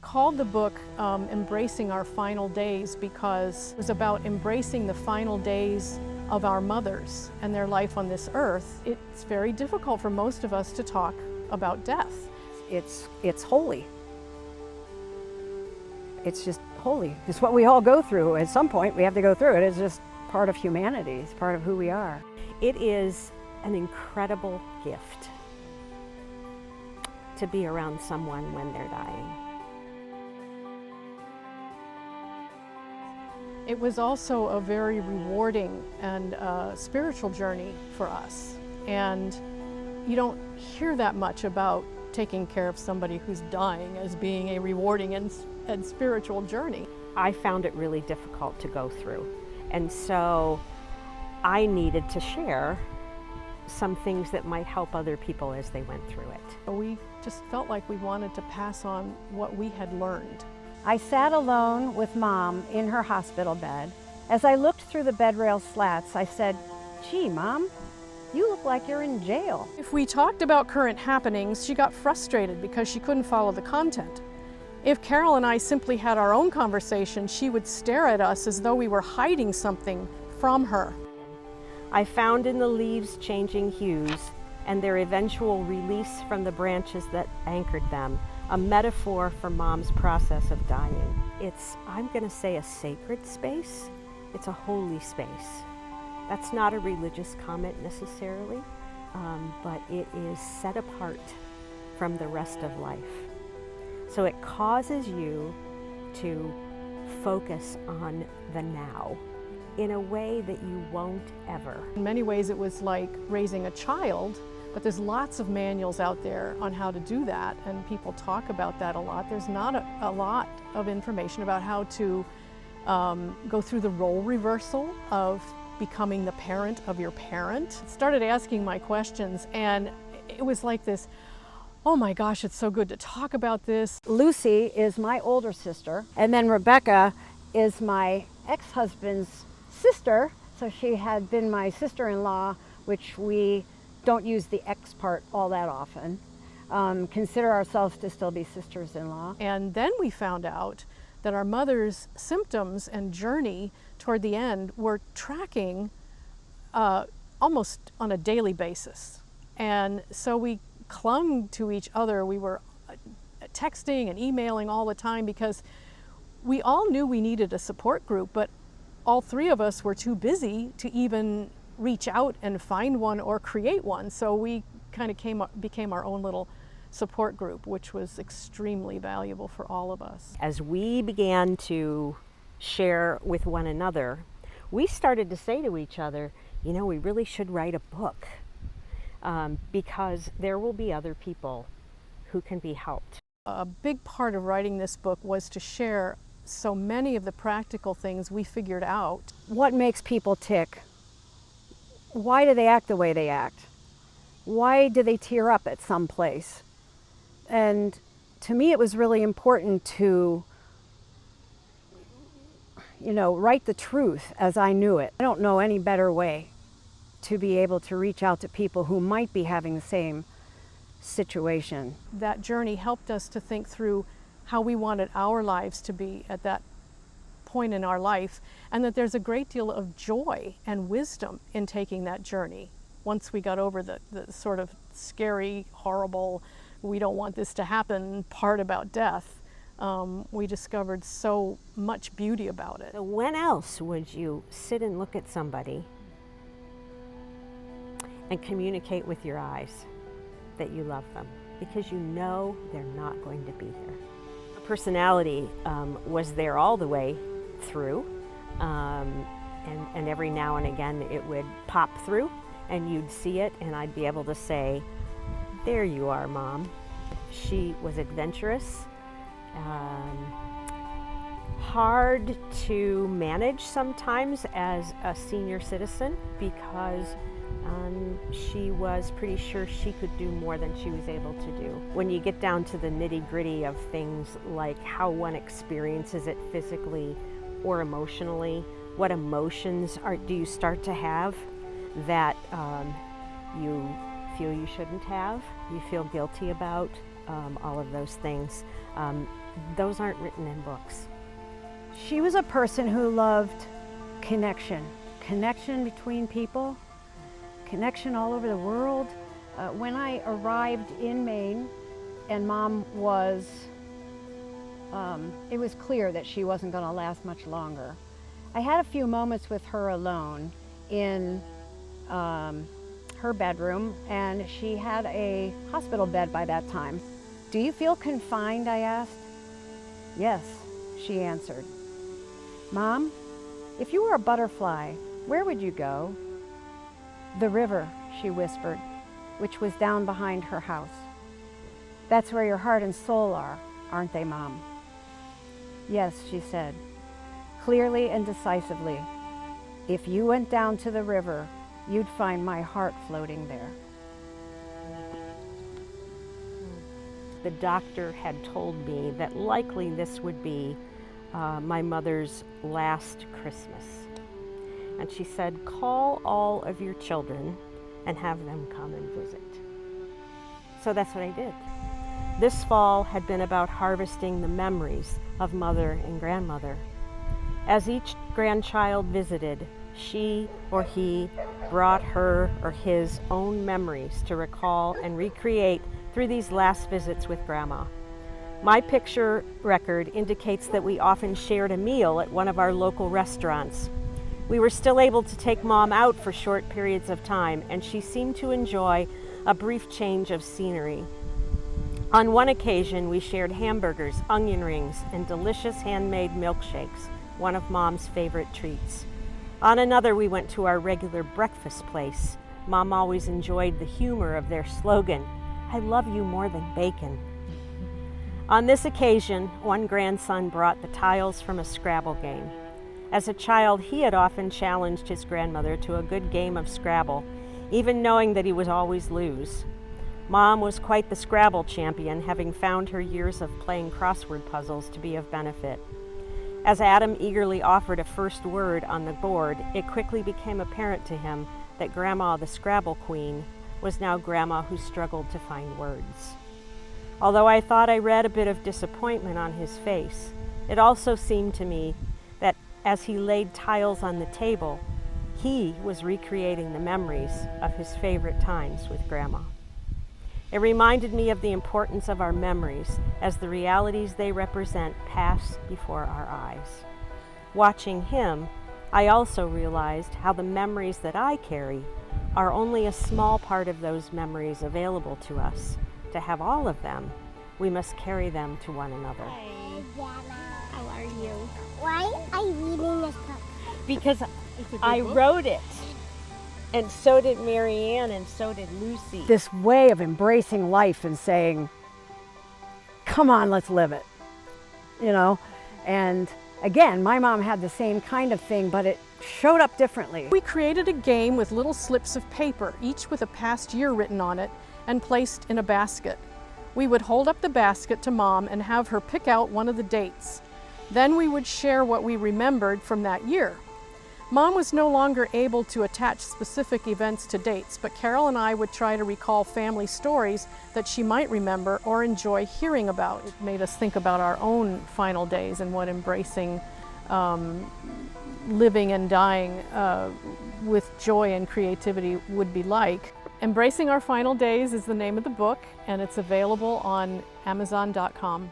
called the book Embracing Our Final Days because it was about embracing the final days of our mothers and their life on this earth. It's very difficult for most of us to talk about death. It's holy. It's just holy. It's what we all go through. At some point we have to go through it. It's just part of humanity. It's part of who we are. It is an incredible gift to be around someone when they're dying. It was also a very rewarding and spiritual journey for us. And you don't hear that much about taking care of somebody who's dying as being a rewarding and spiritual journey. I found it really difficult to go through. And so I needed to share some things that might help other people as they went through it. We just felt like we wanted to pass on what we had learned. I sat alone with Mom in her hospital bed. As I looked through the bed rail slats, I said, "Gee, Mom, you look like you're in jail." If we talked about current happenings, she got frustrated because she couldn't follow the content. If Carol and I simply had our own conversation, she would stare at us as though we were hiding something from her. I found in the leaves changing hues and their eventual release from the branches that anchored them a metaphor for Mom's process of dying. It's, I'm going to say, a sacred space. It's a holy space. That's not a religious comment necessarily, but it is set apart from the rest of life. So it causes you to focus on the now in a way that you won't ever. In many ways it was like raising a child, but there's lots of manuals out there on how to do that, and people talk about that a lot. There's not a lot of information about how to go through the role reversal of becoming the parent of your parent. I started asking my questions, and it was like this, oh my gosh, it's so good to talk about this. Lucy is my older sister, and then Rebecca is my ex-husband's sister, so she had been my sister-in-law, which we don't use the ex part all that often. Consider ourselves to still be sisters-in-law. And then we found out that our mother's symptoms and journey toward the end were tracking almost on a daily basis. And so we clung to each other. We were texting and emailing all the time because we all knew we needed a support group, but all three of us were too busy to even reach out and find one or create one. So we kind of became our own little support group, which was extremely valuable for all of us. As we began to share with one another, we started to say to each other, you know, we really should write a book because there will be other people who can be helped. A big part of writing this book was to share so many of the practical things we figured out. What makes people tick? Why do they act the way they act? Why do they tear up at some place? And to me, it was really important to, write the truth as I knew it. I don't know any better way to be able to reach out to people who might be having the same situation. That journey helped us to think through how we wanted our lives to be at that point in our life, and that there's a great deal of joy and wisdom in taking that journey. Once we got over the sort of scary, horrible, we don't want this to happen part about death, we discovered so much beauty about it. So when else would you sit and look at somebody and communicate with your eyes that you love them? Because you know they're not going to be there. The personality was there all the way through, and every now and again it would pop through and you'd see it, and I'd be able to say, there you are, Mom. She was adventurous, hard to manage sometimes as a senior citizen because she was pretty sure she could do more than she was able to do. When you get down to the nitty-gritty of things like how one experiences it physically or emotionally, what emotions do you start to have that you feel you shouldn't have, you feel guilty about, all of those things. those aren't written in books. She was a person who loved connection, connection between people, connection all over the world. When I arrived in Maine and Mom was, it was clear that she wasn't going to last much longer. I had a few moments with her alone in her bedroom, and she had a hospital bed by that time. "Do you feel confined?" I asked. "Yes," she answered. "Mom, if you were a butterfly, where would you go?" "The river," she whispered, which was down behind her house. "That's where your heart and soul are, aren't they, Mom?" "Yes," she said, clearly and decisively. "If you went down to the river, you'd find my heart floating there." The doctor had told me that likely this would be my mother's last Christmas. And she said, "Call all of your children and have them come and visit." So that's what I did. This fall had been about harvesting the memories of mother and grandmother. As each grandchild visited, she or he brought her or his own memories to recall and recreate through these last visits with Grandma. My picture record indicates that we often shared a meal at one of our local restaurants. We were still able to take Mom out for short periods of time, and she seemed to enjoy a brief change of scenery. On one occasion, we shared hamburgers, onion rings, and delicious handmade milkshakes, one of Mom's favorite treats. On another, we went to our regular breakfast place. Mom always enjoyed the humor of their slogan, "I love you more than bacon." On this occasion, one grandson brought the tiles from a Scrabble game. As a child, he had often challenged his grandmother to a good game of Scrabble, even knowing that he would always lose. Mom was quite the Scrabble champion, having found her years of playing crossword puzzles to be of benefit. As Adam eagerly offered a first word on the board, it quickly became apparent to him that Grandma, the Scrabble queen, was now Grandma who struggled to find words. Although I thought I read a bit of disappointment on his face, it also seemed to me that as he laid tiles on the table, he was recreating the memories of his favorite times with Grandma. It reminded me of the importance of our memories as the realities they represent pass before our eyes. Watching him, I also realized how the memories that I carry are only a small part of those memories available to us. To have all of them, we must carry them to one another. Hi, Jana. How are you? Why are you reading this book? Because I wrote it, and so did Marianne, and so did Lucy. This way of embracing life and saying, "Come on, let's live it," you know? And again, my mom had the same kind of thing, but it showed up differently. We created a game with little slips of paper, each with a past year written on it, and placed in a basket. We would hold up the basket to Mom and have her pick out one of the dates. Then we would share what we remembered from that year. Mom was no longer able to attach specific events to dates, but Carol and I would try to recall family stories that she might remember or enjoy hearing about. It made us think about our own final days and what embracing living and dying with joy and creativity would be like. Embracing Our Final Days is the name of the book, and it's available on Amazon.com.